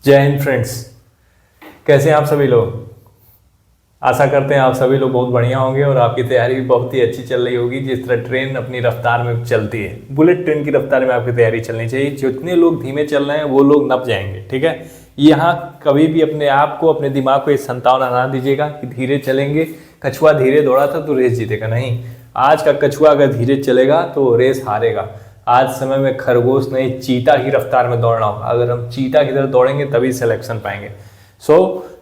जय हिंद फ्रेंड्स। कैसे हैं आप सभी लोग। आशा करते हैं आप सभी लोग बहुत बढ़िया होंगे और आपकी तैयारी भी बहुत ही अच्छी चल रही होगी। जिस तरह ट्रेन अपनी रफ्तार में चलती है, बुलेट ट्रेन की रफ्तार में आपकी तैयारी चलनी चाहिए। जितने लोग धीमे चल रहे हैं वो लोग नप जाएंगे, ठीक है। यहाँ कभी भी अपने आप को, अपने दिमाग को ये संतावना ना दीजिएगा कि धीरे चलेंगे, कछुआ धीरे दौड़ा था तो रेस जीतेगा। नहीं, आज का कछुआ अगर धीरे चलेगा तो रेस हारेगा। आज समय में खरगोश नहीं, चीता की रफ्तार में दौड़ना होगा। अगर हम चीता की तरह दौड़ेंगे तभी सिलेक्शन पाएंगे।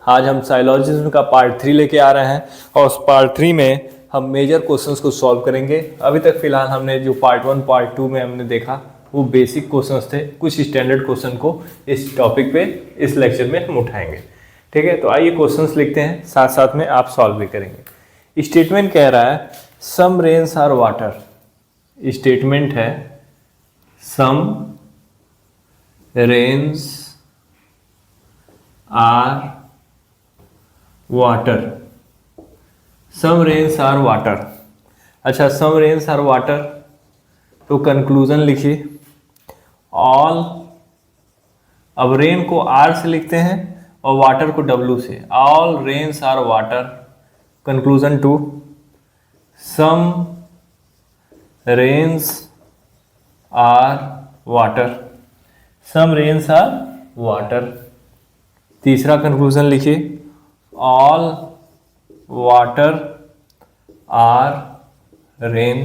आज हम साइलॉजिज्म का पार्ट 3 लेके आ रहे हैं और उस पार्ट 3 में हम मेजर क्वेश्चंस को सॉल्व करेंगे। अभी तक फिलहाल हमने जो पार्ट 1 पार्ट 2 में हमने देखा वो बेसिक क्वेश्चंस थे। कुछ स्टैंडर्ड क्वेश्चन को इस टॉपिक पे इस लेक्चर में हम उठाएंगे, ठीक है। तो आइए क्वेश्चंस लिखते हैं, साथ साथ में आप सॉल्व भी करेंगे। स्टेटमेंट कह रहा है some rains are water. Statement है some rains are water. Some rains are water. अच्छा, सम रेन्स आर वाटर तो कंक्लूजन लिखिए ऑल। अब रेन को आर से लिखते हैं और वाटर को डब्ल्यू से। All rains are water. Conclusion 2 some rains are water. Some rains are water. तीसरा कंक्लूजन लिखिए ऑल वाटर आर रेन।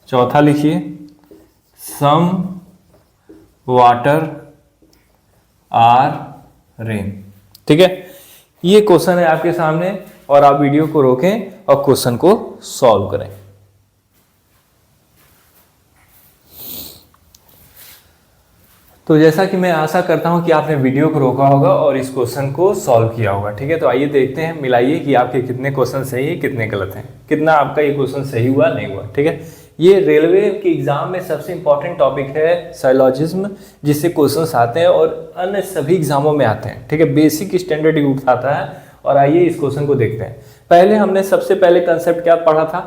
चौथा लिखिए सम वाटर आर रेन, ठीक है। ये क्वेश्चन है आपके सामने और आप वीडियो को रोकें और क्वेश्चन को सॉल्व करें। तो जैसा कि मैं आशा करता हूं कि आपने वीडियो को रोका होगा और इस क्वेश्चन को सॉल्व किया होगा, ठीक है। तो आइए देखते हैं, मिलाइए कि आपके कितने क्वेश्चन सही है, कितने गलत हैं, कितना आपका ये क्वेश्चन सही हुआ नहीं हुआ, ठीक है। ये रेलवे के एग्जाम में सबसे इंपॉर्टेंट टॉपिक है साइलॉजिज्म, जिससे क्वेश्चंस आते हैं और अन्य सभी एग्जामों में आते हैं, ठीक है। बेसिक स्टैंडर्ड ही उठाता है। और आइए इस क्वेश्चन को देखते हैं। पहले हमने सबसे पहले कंसेप्ट क्या पढ़ा था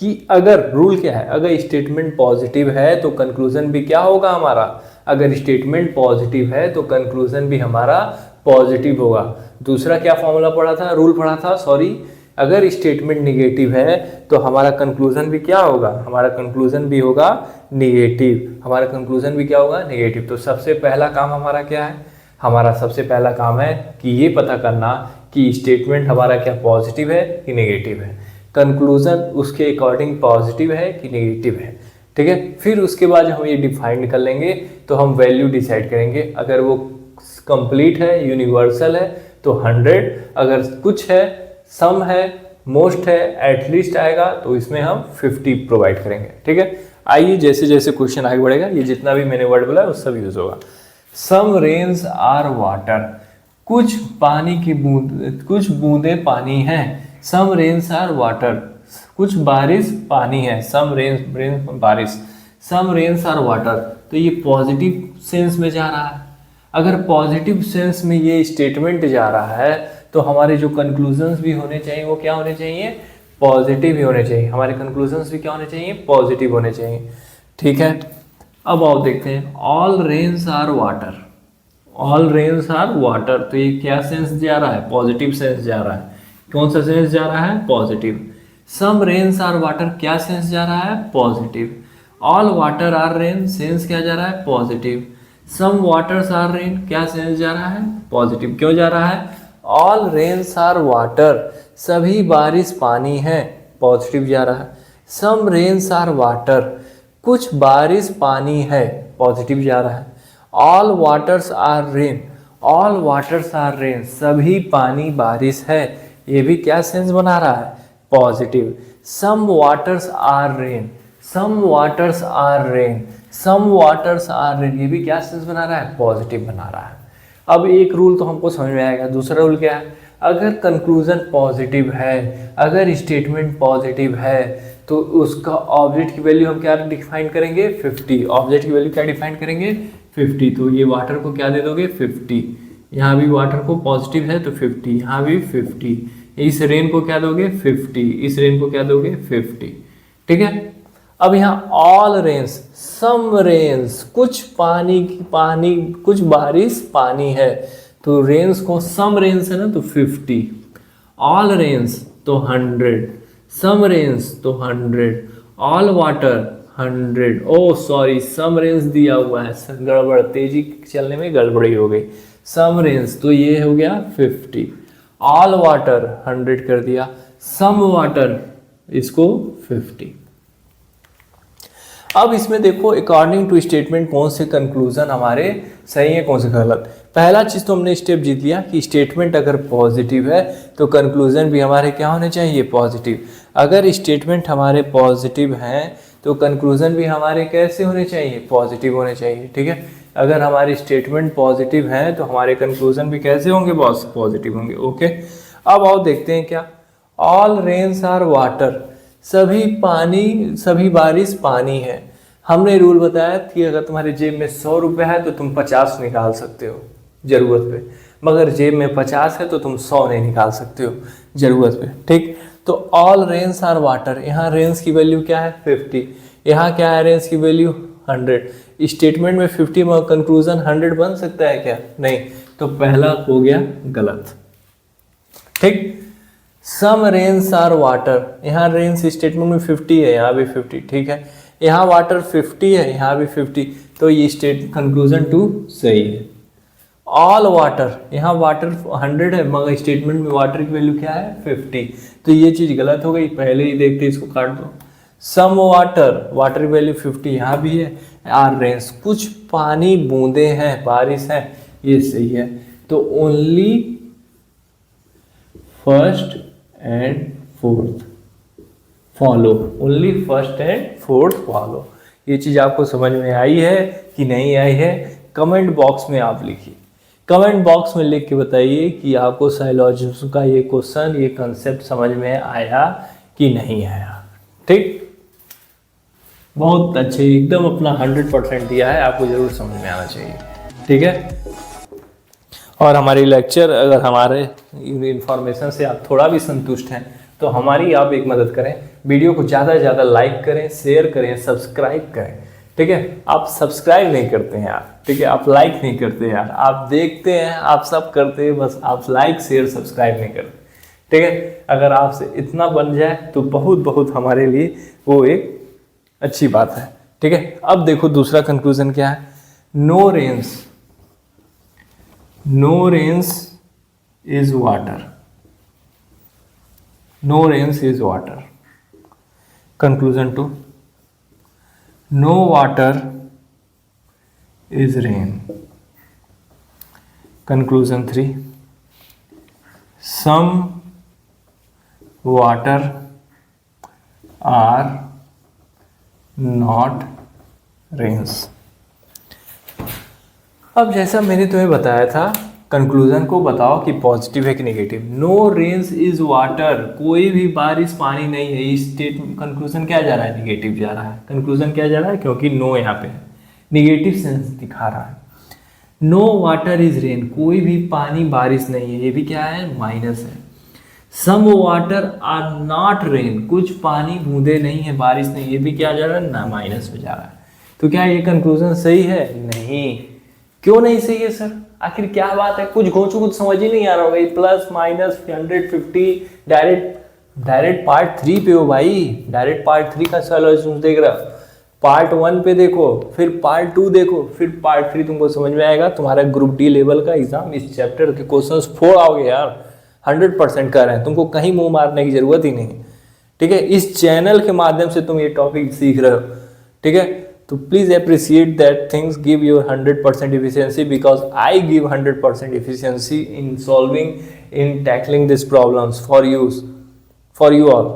कि अगर रूल क्या है, अगर स्टेटमेंट पॉजिटिव है तो कंक्लूजन भी क्या होगा हमारा। अगर स्टेटमेंट पॉजिटिव है तो कंक्लूजन भी हमारा पॉजिटिव होगा। दूसरा क्या फॉर्मूला पढ़ा था, रूल पढ़ा था, सॉरी। अगर स्टेटमेंट निगेटिव है तो हमारा कंक्लूजन भी क्या होगा, हमारा कंक्लूजन भी होगा निगेटिव। हमारा कंक्लूजन भी क्या होगा, निगेटिव। तो सबसे पहला काम हमारा क्या है, हमारा सबसे पहला काम है कि ये पता करना कि स्टेटमेंट हमारा क्या पॉजिटिव है कि निगेटिव है, कंक्लूजन उसके अकॉर्डिंग पॉजिटिव है कि निगेटिव है, ठीक है। फिर उसके बाद जब हम ये डिफाइन कर लेंगे तो हम वैल्यू डिसाइड करेंगे। अगर वो कंप्लीट है, यूनिवर्सल है तो 100, अगर कुछ है, सम है, मोस्ट है, एटलीस्ट आएगा तो इसमें हम 50 प्रोवाइड करेंगे, ठीक है। आइए जैसे जैसे क्वेश्चन आगे बढ़ेगा ये जितना भी मैंने वर्ड बोला वो सब यूज होगा। सम रेन्स आर वाटर। कुछ पानी की बूंद, कुछ बूंदे पानी हैं। सम रेन्स आर वाटर। कुछ बारिश पानी है। सम रेन्स बारिश। सम रेन्स आर वाटर। तो ये पॉजिटिव सेंस में जा रहा है। अगर पॉजिटिव सेंस में ये स्टेटमेंट जा रहा है तो हमारे जो कंक्लूजन्स भी होने चाहिए वो क्या होने चाहिए, पॉजिटिव ही होने चाहिए। हमारे कंक्लूजन्स भी क्या होने चाहिए, पॉजिटिव होने चाहिए, ठीक है। अब आओ देखते हैं all rains are water. All rains are water तो ये क्या सेंस जा रहा है, पॉजिटिव सेंस जा रहा है। कौन सा सेंस जा रहा है, positive. Some rains are water क्या सेंस जा रहा है, positive. All water are rain sense क्या जा रहा है, positive. Some waters are rain क्या सेंस जा रहा है, पॉजिटिव। क्यों जा रहा है, ऑल रेन्स आर वाटर सभी बारिश पानी है, पॉजिटिव जा रहा है। सम रेन्स आर वाटर कुछ बारिश पानी है, पॉजिटिव जा रहा है। All waters are rain, all waters are rain सभी पानी बारिश है, ये भी क्या सेंस बना रहा है, positive. Some waters are rain, some waters are rain, some waters are rain ये भी क्या सेंस बना रहा है, पॉजिटिव बना रहा है। अब एक रूल तो हमको समझ में आएगा। दूसरा रूल क्या है, अगर कंक्लूजन पॉजिटिव है, अगर स्टेटमेंट पॉजिटिव है तो उसका ऑब्जेक्ट की वैल्यू हम क्या डिफाइन करेंगे, 50। ऑब्जेक्ट की वैल्यू क्या डिफाइन करेंगे, 50। तो ये वाटर को क्या दे दोगे, 50। यहाँ भी वाटर को पॉजिटिव है तो 50, यहाँ भी 50। इस रेन को क्या दोगे, 50। इस रेन को क्या दोगे, 50, ठीक है। अब यहाँ ऑल रेन्स, सम रेन्स कुछ पानी कुछ बारिश पानी है तो रेन्स को सम रेन्स है ना तो 50, ऑल रेन्स तो 100, सम रेन्स तो 100, ऑल वाटर 100। ओ सॉरी, सम रेन्स दिया हुआ है, गड़बड़, तेजी चलने में गड़बड़ी हो गई। सम रेन्स तो ये हो गया 50, ऑल वाटर 100 कर दिया, सम वाटर इसको 50। अब इसमें देखो अकॉर्डिंग टू स्टेटमेंट कौन से कंक्लूजन हमारे सही है, कौन से गलत। पहला चीज तो हमने स्टेप जीत लिया कि स्टेटमेंट अगर पॉजिटिव है तो कंक्लूजन भी हमारे क्या होने चाहिए, पॉजिटिव। अगर स्टेटमेंट हमारे पॉजिटिव हैं तो कंक्लूजन भी हमारे कैसे होने चाहिए, पॉजिटिव होने चाहिए। ठीक है, अगर हमारी स्टेटमेंट पॉजिटिव है तो हमारे कंक्लूजन भी कैसे होंगे, पॉजिटिव होंगे। ओके, अब आओ देखते हैं क्या। ऑल रेन्स आर वाटर, सभी पानी, सभी बारिश पानी है। हमने रूल बताया कि अगर तुम्हारे जेब में 100 रुपये है तो तुम 50 निकाल सकते हो जरूरत पे, मगर जेब में 50 है तो तुम 100 नहीं निकाल सकते हो जरूरत पे। ठीक, तो ऑल रेन्स आर वाटर, यहाँ रेन्स की वैल्यू क्या है 50, यहाँ क्या है रेन्स की वैल्यू 100। स्टेटमेंट में 50 में कंक्लूजन 100 बन सकता है क्या, नहीं, तो पहला हो गया गलत। ठीक, सम रेन्स आर वाटर, यहाँ रेन्स स्टेटमेंट में 50 है, यहाँ भी 50। ठीक है, यहाँ वाटर 50 है, यहाँ भी 50, तो ये कंक्लूजन 2 सही है। ऑल वाटर, यहाँ वाटर 100 है मगर स्टेटमेंट में वाटर की वैल्यू क्या है 50, तो ये चीज़ गलत हो गई, पहले ही देखते इसको काट दो। सम वाटर, वाटर की वैल्यू 50 यहाँ भी है। आर रेन्स, कुछ पानी बूंदे हैं, बारिश है, ये सही है। तो only first and fourth follow, only first and fourth follow. ये चीज़ आपको समझ में आई है कि नहीं आई है, कमेंट बॉक्स में आप लिखिए, कमेंट बॉक्स में लिख के बताइए कि आपको साइलॉजिज्म का ये क्वेश्चन, ये कंसेप्ट समझ में आया कि नहीं आया। ठीक, बहुत अच्छे, एकदम अपना 100% दिया है, आपको जरूर समझ में आना चाहिए। ठीक है, और हमारी लेक्चर, अगर हमारे इन्फॉर्मेशन से आप थोड़ा भी संतुष्ट हैं तो हमारी आप एक मदद करें, वीडियो को ज़्यादा से ज़्यादा लाइक करें, शेयर करें, सब्सक्राइब करें। ठीक है, आप सब्सक्राइब नहीं करते हैं यार, ठीक है, आप लाइक नहीं करते यार, आप देखते हैं, आप सब करते हैं, बस आप लाइक शेयर सब्सक्राइब नहीं करते। ठीक है, अगर आपसे इतना बन जाए तो बहुत बहुत हमारे लिए वो एक अच्छी बात है। ठीक है, अब देखो दूसरा कंक्लूजन क्या है। No rains, no rains is water, no rains is water. Conclusion 2, no water is rain. Conclusion 3, some water are not rains. अब जैसा मैंने तुम्हें बताया था, कंक्लूजन को बताओ कि पॉजिटिव है कि negative. No rains is water, कोई भी बारिश पानी नहीं है। इस स्टेट कंक्लूजन क्या जा रहा है, नेगेटिव जा रहा है। कंक्लूजन क्या जा रहा है, क्योंकि नो यहाँ पे है, नेगेटिव सेंस दिखा रहा है। नो वाटर इज रेन, कोई भी पानी बारिश नहीं है, ये भी क्या है, माइनस है। Some water are not rain, कुछ पानी बूंदे नहीं है, बारिश नहीं, ये भी क्या जा रहा है ना, माइनस में जा रहा है। तो क्या ये कंक्लूजन सही है, नहीं। क्यों नहीं सही है सर, आखिर क्या बात है, कुछ घोंचू कुछ समझ ही नहीं आ रहा होगा। प्लस माइनस 150, डायरेक्ट पार्ट 3 पे हो भाई, डायरेक्ट पार्ट 3 का सॉल्यूशन देख रहा, पार्ट 1 पे देखो, फिर पार्ट 2 देखो, फिर पार्ट 3 तुमको समझ में आएगा। तुम्हारा ग्रुप डी लेवल का एग्जाम इस चैप्टर के क्वेश्चंस 4 आओगे यार, 100% कर रहे हैं, तुमको कहीं मुंह मारने की जरूरत ही नहीं। ठीक है, इस चैनल के माध्यम से तुम ये टॉपिक सीख रहे हो। ठीक है, तो please appreciate that things, give your 100% efficiency because I give 100% efficiency in solving, in tackling these problems for you all.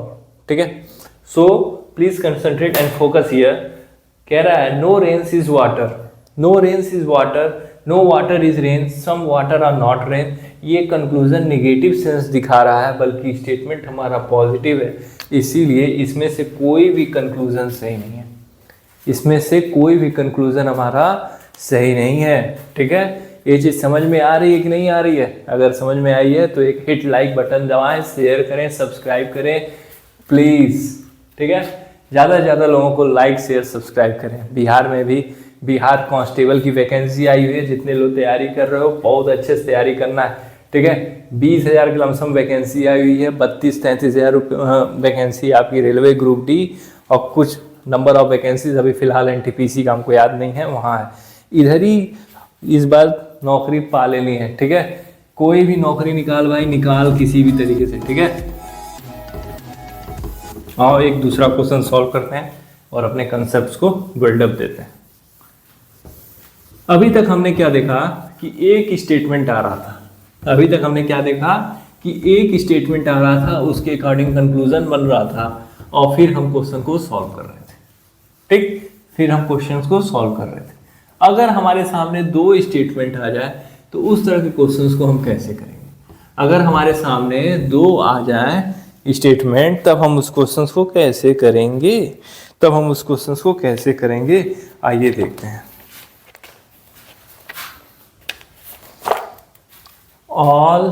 ठीक है, so please concentrate and focus here. कह रहा है no rains is water, no rains is water, no water is rain, some water are not rain। ये conclusion negative sense दिखा रहा है, बल्कि स्टेटमेंट हमारा पॉजिटिव है, इसीलिए इसमें से कोई भी कंक्लूजन सही नहीं है, इसमें से कोई भी कंक्लूजन हमारा सही नहीं है। ठीक है, ये चीज़ समझ में आ रही है कि नहीं आ रही है? अगर समझ में आई है तो एक हिट लाइक बटन दबाएं, शेयर करें, सब्सक्राइब करें प्लीज़। ठीक है, ज़्यादा से ज़्यादा लोगों को लाइक शेयर सब्सक्राइब करें। बिहार में भी बिहार कांस्टेबल की वैकेंसी आई हुई है। जितने लोग तैयारी कर रहे हो बहुत अच्छे से तैयारी करना है, ठीक है। 20,000 की लमसम वैकेंसी आई हुई है, 32-33,000 वैकेंसी आपकी रेलवे ग्रुप डी, और कुछ नंबर ऑफ वैकेंसीज अभी फिलहाल एनटीपीसी का हमको याद नहीं है वहाँ है। इधर ही इस बार नौकरी पा लेनी है, ठीक है। कोई भी नौकरी निकाल भाई, निकाल किसी भी तरीके से, ठीक है। आओ एक दूसरा क्वेश्चन सॉल्व करते हैं और अपने कंसेप्ट्स को बिल्डअप देते हैं। अभी तक हमने क्या देखा कि एक स्टेटमेंट आ रहा था। अभी तक हमने क्या देखा कि एक स्टेटमेंट आ रहा था, उसके अकॉर्डिंग कंक्लूजन बन रहा था, और फिर हम क्वेश्चन को सॉल्व कर रहे थे, ठीक। फिर हम क्वेश्चंस को सॉल्व कर रहे थे। अगर हमारे सामने दो स्टेटमेंट आ जाए तो उस तरह के क्वेश्चंस को हम कैसे करेंगे? अगर हमारे सामने दो आ जाए स्टेटमेंट, तब हम उस क्वेश्चंस को कैसे करेंगे? आइए देखते हैं। ऑल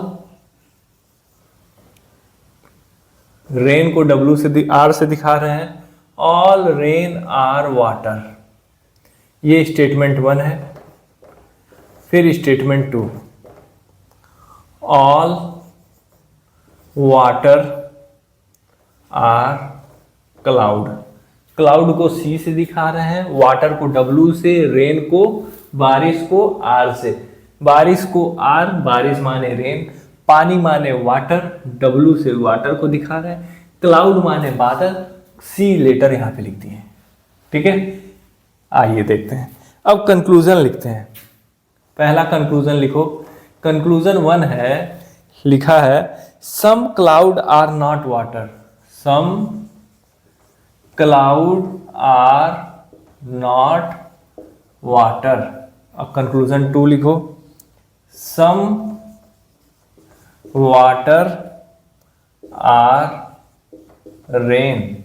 रेन को W से R से दिखा रहे हैं, ऑल रेन आर वाटर, ये स्टेटमेंट 1 है। फिर statement 2, all water are cloud. Cloud को C से दिखा रहे हैं, वाटर को W से, रेन को, बारिश को R से। बारिश को R, बारिश माने रेन, पानी माने वाटर, W से वाटर को दिखा रहे हैं, क्लाउड माने बादल, C लेटर यहाँ पे लिख दिए, ठीक है। आइए देखते हैं। अब कंक्लूजन लिखते हैं। पहला कंक्लूजन लिखो। कंक्लूजन 1 है, लिखा है some cloud are not water, some cloud are not water. अब कंक्लूजन 2 लिखो, सम वाटर आर रेन,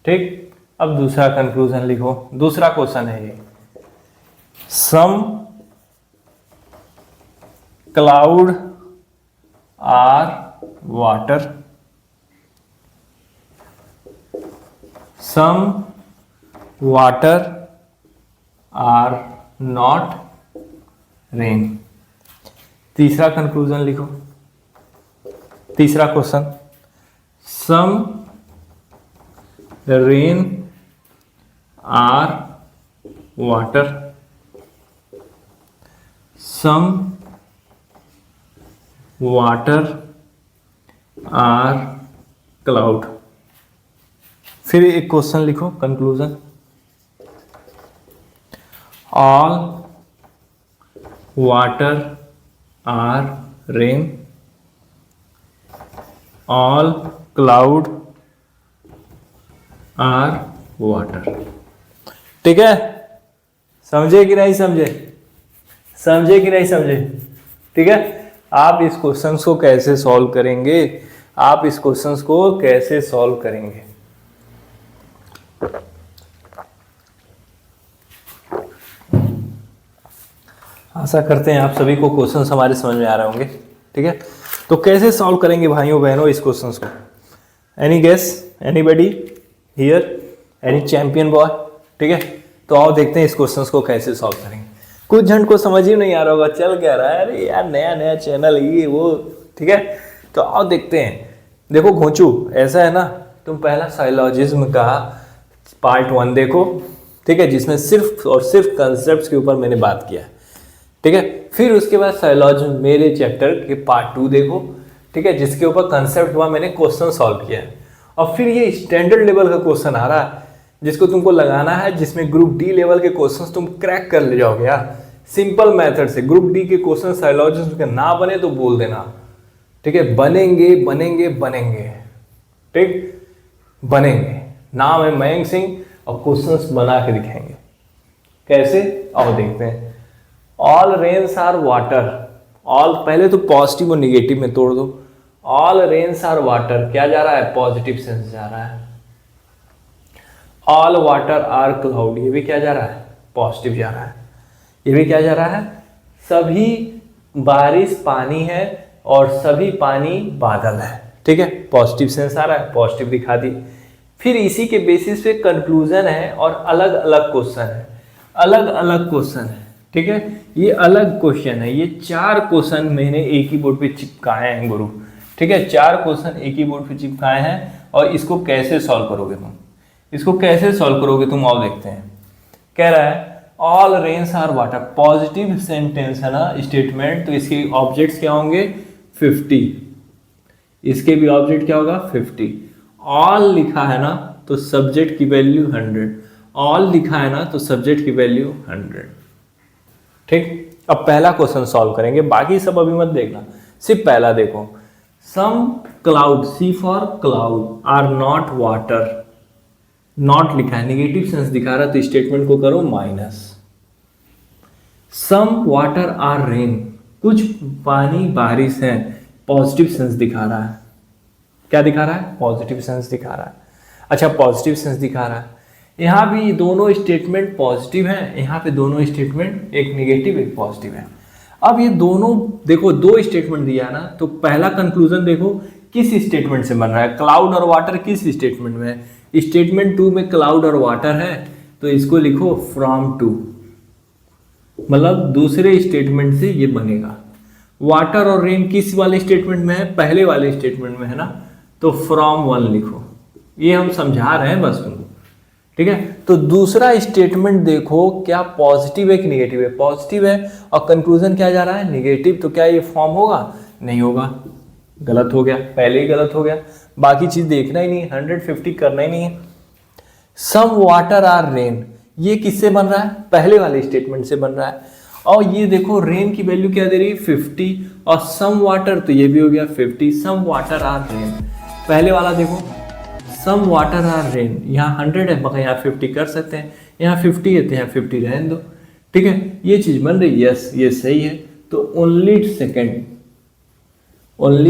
ठीक। अब दूसरा कंक्लूजन लिखो, दूसरा क्वेश्चन है ये, some cloud are water, some water are not rain. तीसरा कंक्लूजन लिखो, तीसरा question, some rain are water, some water are cloud. फिर एक क्वेश्चन लिखो, conclusion, all water are rain, all cloud are water, ठीक है। समझे कि नहीं समझे? समझे कि नहीं समझे? ठीक है। आप इस क्वेश्चंस को कैसे सॉल्व करेंगे? आप इस क्वेश्चंस को कैसे सॉल्व करेंगे? आशा करते हैं आप सभी को क्वेश्चंस हमारे समझ में आ रहे होंगे, ठीक है। तो कैसे सॉल्व करेंगे भाइयों बहनों इस क्वेश्चंस को? Any guess? Anybody here? Any champion boy? ठीक है। तो आओ देखते हैं इस क्वेश्चंस को कैसे सॉल्व करेंगे। कुछ जन को समझ ही नहीं आ रहा होगा, चल क्या रहा है, अरे यार नया नया चैनल ये वो, ठीक है। तो आओ देखते हैं। देखो घोंचू, ऐसा है ना, तुम पहला साइलॉजिज्म का पार्ट 1 देखो, ठीक है, जिसमें सिर्फ और सिर्फ कंसेप्ट के ऊपर मैंने बात किया, ठीक है। फिर उसके बाद साइलॉजिज्म मेरे चैप्टर के पार्ट 2 देखो, ठीक है, जिसके ऊपर कंसेप्ट हुआ मैंने क्वेश्चन सॉल्व किया है। और फिर ये स्टैंडर्ड लेवल का क्वेश्चन आ रहा है जिसको तुमको लगाना है, जिसमें ग्रुप डी लेवल के क्वेश्चंस तुम क्रैक कर ले जाओगे यार, सिंपल मेथड से। ग्रुप डी के क्वेश्चन साइलॉजिज्म के ना बने तो बोल देना, ठीक है। बनेंगे बनेंगे बनेंगे, ठीक, बनेंगे। नाम है मयंक सिंह और क्वेश्चंस बना के दिखाएंगे। कैसे? आओ देखते हैं। All rains are water, all पहले तो पॉजिटिव और निगेटिव में तोड़ दो। ऑल रेन्स आर वाटर क्या जा रहा है? पॉजिटिव सेंस जा रहा है। ऑल वाटर आर क्लाउड, ये भी क्या जा रहा है? पॉजिटिव जा रहा है। ये भी क्या जा रहा है? सभी बारिश पानी है और सभी पानी बादल है, ठीक है। पॉजिटिव सेंस आ रहा है, पॉजिटिव दिखा दी। फिर इसी के बेसिस पे कंक्लूजन है और अलग अलग क्वेश्चन है। अलग अलग क्वेश्चन है, ठीक है, ये अलग क्वेश्चन है। ये 4 क्वेश्चन मैंने एक ही बोर्ड पे चिपकाए हैं गुरु, ठीक है, 4 क्वेश्चन एक ही बोर्ड पे चिपकाए हैं। और इसको कैसे सॉल्व करोगे तुम, इसको कैसे सॉल्व करोगे तुम, आओ देखते हैं। कह रहा है all rains are water, positive sentence है ना स्टेटमेंट, तो इसके ऑब्जेक्ट्स क्या होंगे 50, इसके भी ऑब्जेक्ट क्या होगा 50। ऑल लिखा है ना तो सब्जेक्ट की वैल्यू 100, ऑल लिखा है ना तो सब्जेक्ट की वैल्यू 100, ठीक। अब पहला क्वेश्चन सॉल्व करेंगे, बाकी सब अभी मत देखना, सिर्फ पहला देखो। Some cloud, C for cloud, are not water, not लिखा है निगेटिव सेंस दिखा रहा है तो स्टेटमेंट को करो minus. Some water are rain, कुछ पानी बारिश है, पॉजिटिव सेंस दिखा रहा है, क्या दिखा रहा है पॉजिटिव सेंस दिखा रहा है। अच्छा पॉजिटिव सेंस दिखा रहा है, यहाँ भी दोनों स्टेटमेंट पॉजिटिव हैं, यहाँ पे दोनों स्टेटमेंट एक निगेटिव एक पॉजिटिव है। अब ये दोनों देखो दो स्टेटमेंट दिया ना, तो पहला कंक्लूजन देखो किस स्टेटमेंट से बन रहा है, क्लाउड और वाटर किस स्टेटमेंट में है, स्टेटमेंट 2 में क्लाउड और वाटर है तो इसको लिखो फ्रॉम टू, मतलब दूसरे स्टेटमेंट से ये बनेगा। वाटर और रेन किस वाले स्टेटमेंट में है, पहले वाले स्टेटमेंट में है ना, तो फ्रॉम 1 लिखो, ये हम समझा रहे हैं बस तुमको, ठीक है। तो दूसरा स्टेटमेंट देखो क्या पॉजिटिव है कि निगेटिव है, पॉजिटिव है और कंक्लूजन क्या जा रहा है निगेटिव, तो क्या ये फॉर्म होगा, नहीं होगा, गलत हो गया, पहले ही गलत हो गया, बाकी चीज देखना ही नहीं, 150 करना ही नहीं है। सम वाटर आर रेन, ये किससे बन रहा है, पहले वाले स्टेटमेंट से बन रहा है, और ये देखो रेन की वैल्यू क्या दे रही है 50, और सम वाटर तो ये भी हो गया 50, सम वाटर आर रेन, पहले वाला देखो सम वाटर आर रेन, यहाँ 100 है मगर यहाँ 50 कर सकते हैं, यहाँ 50 है तो यहाँ 50 रहने दो, ठीक है, ये चीज बन रही, यस ये सही है। तो ओनली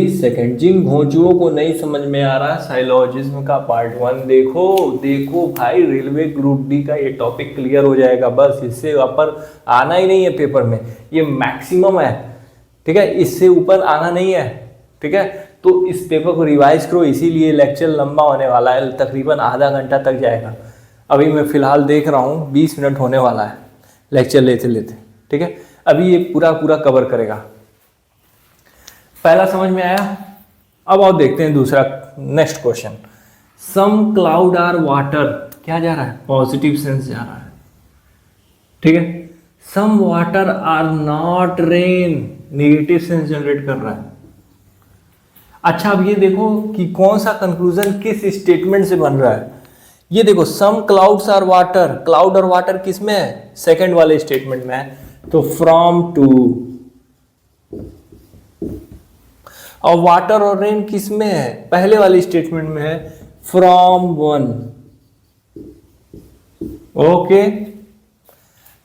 सेकंड, जिन घोंचुओं को नहीं समझ में आ रहा साइलॉजिज्म का पार्ट 1 देखो भाई, रेलवे ग्रुप डी का ये टॉपिक क्लियर हो जाएगा, बस इससे ऊपर आना ही नहीं है पेपर में, ये मैक्सिमम है, ठीक है, इससे ऊपर आना नहीं है, ठीक है। तो इस पेपर को रिवाइज करो, इसीलिए लेक्चर लंबा होने वाला है, तकरीबन आधा घंटा तक जाएगा। अभी मैं फिलहाल देख रहा हूँ 20 मिनट होने वाला है लेक्चर लेते लेते, ठीक है, अभी ये पूरा कवर करेगा। पहला समझ में आया, अब और देखते हैं दूसरा next question. Some cloud are water, क्या जा रहा है पॉजिटिव सेंस जा रहा है, ठीक है। Some water are not rain, negative sense generate कर रहा है। अच्छा अब ये देखो कि कौन सा कंक्लूजन किस स्टेटमेंट से बन रहा है, ये देखो some clouds are water, cloud और वाटर किस में है, सेकंड वाले स्टेटमेंट में है, तो फ्रॉम टू, और वाटर और रेन किस में है, पहले वाले स्टेटमेंट में है, from 1, okay.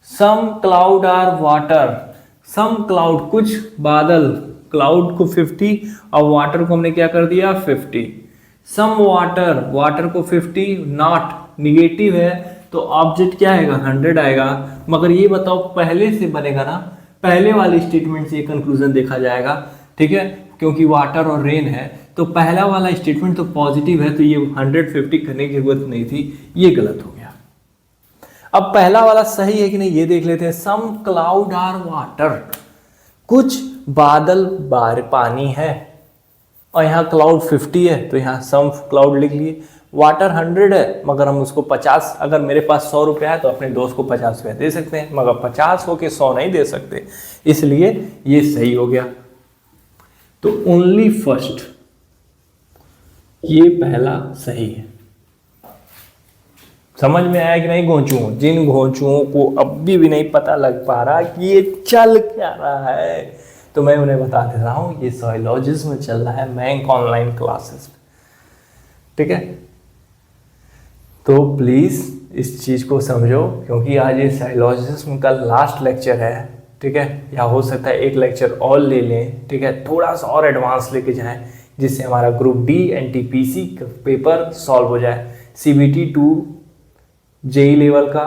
Some cloud are water, some cloud कुछ बादल, क्लाउड को 50 और वाटर को हमने क्या कर दिया 50। सम वाटर, वाटर को 50, नॉट निगेटिव है तो ऑब्जेक्ट क्या आएगा 100 आएगा, मगर ये बताओ पहले से बनेगा ना, पहले वाले स्टेटमेंट से ये कंक्लूजन देखा जाएगा, ठीक है, क्योंकि वाटर और रेन है तो पहला वाला स्टेटमेंट तो पॉजिटिव है तो ये 150 करने की जरूरत नहीं थी, ये गलत हो गया। अब पहला वाला सही है कि नहीं ये देख लेते हैं। सम क्लाउड आर वाटर, कुछ बादल पानी है, और यहाँ क्लाउड 50 है तो यहाँ सम क्लाउड लिख लिए। वाटर 100 है मगर हम उसको 50, अगर मेरे पास 100 रुपया है तो अपने दोस्त को 50 रुपया दे सकते हैं, मगर 50 हो के 100 नहीं दे सकते, इसलिए ये सही हो गया। तो ओनली फर्स्ट, ये पहला सही है। समझ में आया कि नहीं घोंचुओं, जिन घोंचुओं को अब भी नहीं पता लग पा रहा कि ये चल क्या रहा है, तो मैं उन्हें बता दे रहा हूँ ये साइलॉजिज्म चल रहा है बैंक ऑनलाइन क्लासेस, ठीक है। तो प्लीज़ इस चीज़ को समझो, क्योंकि आज ये साइलॉजिज्म का लास्ट लेक्चर है, ठीक है, या हो सकता है एक लेक्चर और ले लें, ठीक है, थोड़ा सा और एडवांस लेके जाएं जिससे हमारा ग्रुप डी एनटीपीसी का पेपर सॉल्व हो जाए। CBT 2 जेई लेवल का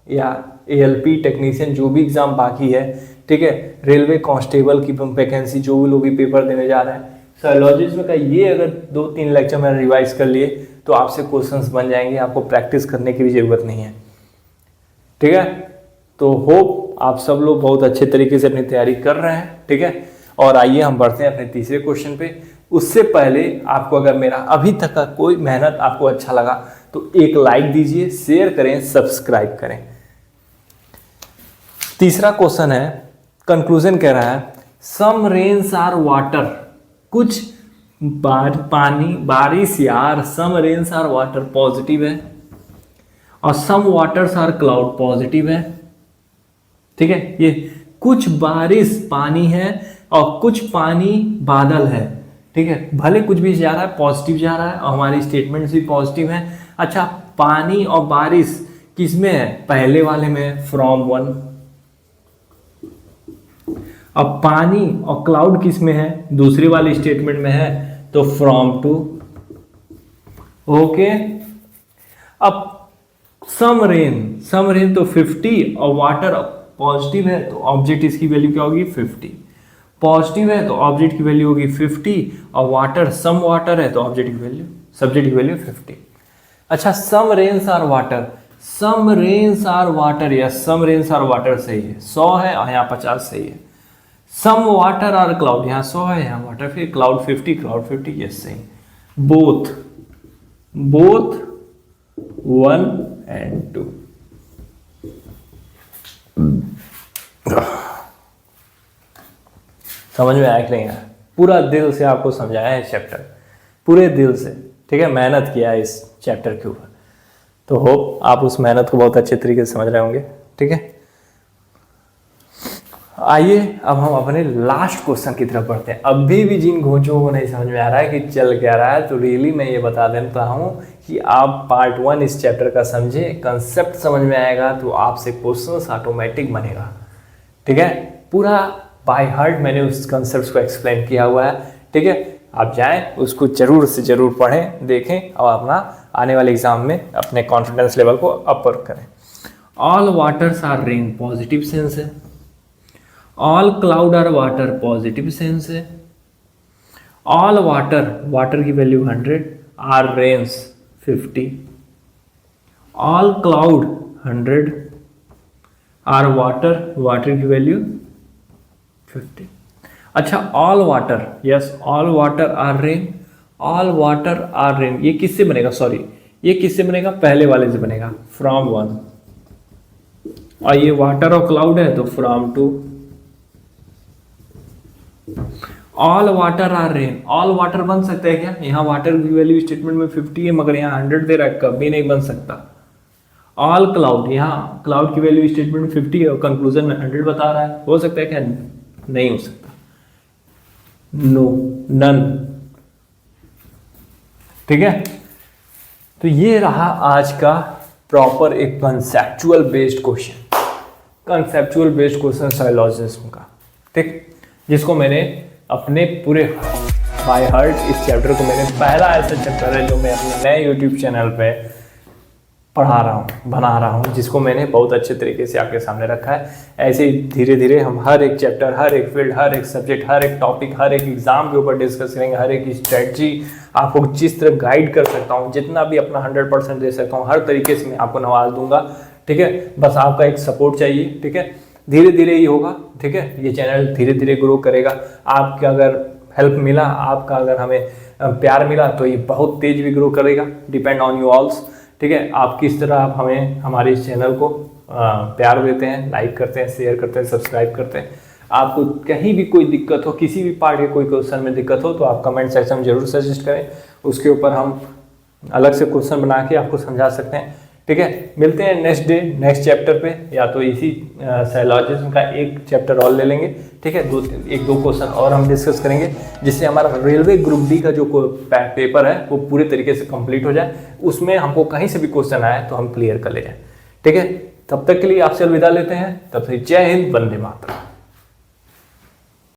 या ALP टेक्नीशियन जो भी एग्ज़ाम बाकी है, ठीक है, रेलवे कांस्टेबल की वैकेंसी जो भी लोग भी पेपर देने जा रहे हैं, साइलॉजिज्म का ये अगर 2-3 लेक्चर मैंने रिवाइज कर लिए तो आपसे क्वेश्चंस बन जाएंगे, आपको प्रैक्टिस करने की भी ज़रूरत नहीं है, ठीक है। तो होप आप सब लोग बहुत अच्छे तरीके से अपनी तैयारी कर रहे हैं, ठीक है। और आइए हम बढ़ते हैं अपने तीसरे क्वेश्चन पे। उससे पहले आपको अगर मेरा अभी तक का कोई मेहनत आपको अच्छा लगा तो एक लाइक दीजिए, शेयर करें, सब्सक्राइब करें। तीसरा क्वेश्चन है, कंक्लूजन कह रहा है सम रेन्स आर वाटर, कुछ पानी बारिश यार, सम रेन्स आर वाटर पॉजिटिव है और सम वाटर्स आर क्लाउड पॉजिटिव है, ठीक है। ये कुछ बारिश पानी है और कुछ पानी बादल है, ठीक है। भले कुछ भी जा रहा है पॉजिटिव जा रहा है और हमारी स्टेटमेंट्स भी पॉजिटिव है। अच्छा, पानी और बारिश किस में है? पहले वाले में फ्रॉम वन। अब पानी और क्लाउड किस में है? दूसरी वाली स्टेटमेंट में है, तो फ्रॉम टू। ओके, अब सम रेन तो 50 और वाटर पॉजिटिव है तो ऑब्जेक्ट इसकी वैल्यू क्या होगी? 50। पॉजिटिव है तो ऑब्जेक्ट की वैल्यू होगी 50 और वाटर सम वाटर है तो ऑब्जेक्ट की वैल्यू सब्जेक्ट की वैल्यू 50। अच्छा, some rains are water, some rains are water या सम रेन्स आर वाटर सही है, 100 है और यहाँ 50 सही है। सम वाटर आर क्लाउड, यहाँ 100 है यहाँ वाटर, फिर क्लाउड 50 यस सही। Both 1 and 2। समझ में आया कि नहीं आया? पूरा दिल से आपको समझाया है चैप्टर, पूरे दिल से, ठीक है। मेहनत किया है इस चैप्टर के ऊपर, तो होप आप उस मेहनत को बहुत अच्छे तरीके से समझ रहे होंगे, ठीक है। आइए अब हम अपने लास्ट क्वेश्चन की तरफ बढ़ते हैं। अभी भी जिन घोंचों को नहीं समझ में आ रहा है कि चल क्या रहा है, तो रियली मैं ये बता देता हूँ कि आप पार्ट 1 इस चैप्टर का समझे, कंसेप्ट समझ में आएगा तो आपसे क्वेश्चंस ऑटोमेटिक बनेगा, ठीक है। पूरा बाय हार्ट मैंने उस कंसेप्ट को एक्सप्लेन किया हुआ है, ठीक है। आप जाएं उसको जरूर से जरूर पढ़ें, देखें और अपना आने वाले एग्जाम में अपने कॉन्फिडेंस लेवल को अपर करें। All waters are rain positive sense है, all cloud are water positive sense है, ऑल वाटर की value 100, are rains 50, all cloud 100, are water की वैल्यू 50। अच्छा, all water, yes all water are rain, all water are rain, ये किससे बनेगा? Sorry, ये किससे बनेगा? पहले वाले से बनेगा, फ्रॉम 1। और ये वाटर और क्लाउड है तो from 2। All water are rain, all water बन सकता है क्या? यहाँ वाटर की वैल्यू स्टेटमेंट में 50 है मगर यहाँ 100 दे रहा है, कभी नहीं बन सकता। ऑल क्लाउड, यहाँ क्लाउड की वैल्यू स्टेटमेंट में 50 है और कंक्लूजन में 100 बता रहा है, हो सकता है क्या? नहीं हो सकता, नो, नन, ठीक है। तो ये रहा आज का प्रॉपर एक कंसेप्चुअल बेस्ड क्वेश्चन साइलॉजिज्म का, ठीक, जिसको मैंने अपने पूरे बाय हार्ट इस चैप्टर को, मैंने पहला ऐसा चैप्टर है जो मैं अपने नए यूट्यूब चैनल पे पढ़ा रहा हूँ, बना रहा हूँ, जिसको मैंने बहुत अच्छे तरीके से आपके सामने रखा है। ऐसे ही धीरे धीरे हम हर एक चैप्टर, हर एक फील्ड, हर एक सब्जेक्ट, हर एक टॉपिक, हर एक एग्जाम के ऊपर डिस्कस करेंगे। हर एक स्ट्रेटजी आपको जिस तरह गाइड कर सकता हूँ, जितना भी अपना 100% दे सकता हूँ, हर तरीके से मैं आपको नवाज दूंगा, ठीक है। बस आपका एक सपोर्ट चाहिए, ठीक है। धीरे धीरे ही होगा, ठीक है। ये चैनल धीरे धीरे ग्रो करेगा। आपका अगर हेल्प मिला, आपका अगर हमें प्यार मिला तो ये बहुत तेज भी ग्रो करेगा। डिपेंड ऑन यू ऑल्स, ठीक है। आप किस तरह आप हमें हमारे इस चैनल को प्यार देते हैं, लाइक करते हैं, शेयर करते हैं, सब्सक्राइब करते हैं। आपको कहीं भी कोई दिक्कत हो, किसी भी पार्ट के कोई क्वेश्चन में दिक्कत हो तो आप कमेंट सेक्शन में जरूर सजेस्ट करें, उसके ऊपर हम अलग से क्वेश्चन बना के आपको समझा सकते हैं, ठीक है। मिलते हैं नेक्स्ट डे नेक्स्ट चैप्टर पे, या तो इसी साइलॉजिज्म का एक चैप्टर और ले लेंगे, ठीक है। एक दो क्वेश्चन और हम डिस्कस करेंगे, जिससे हमारा रेलवे ग्रुप डी का जो पेपर है वो पूरे तरीके से कंप्लीट हो जाए। उसमें हमको कहीं से भी क्वेश्चन आए तो हम क्लियर कर ले जाए, ठीक है। तब तक के लिए आपसे अलविदा लेते हैं। तब तक जय हिंद, वंदे मातरम।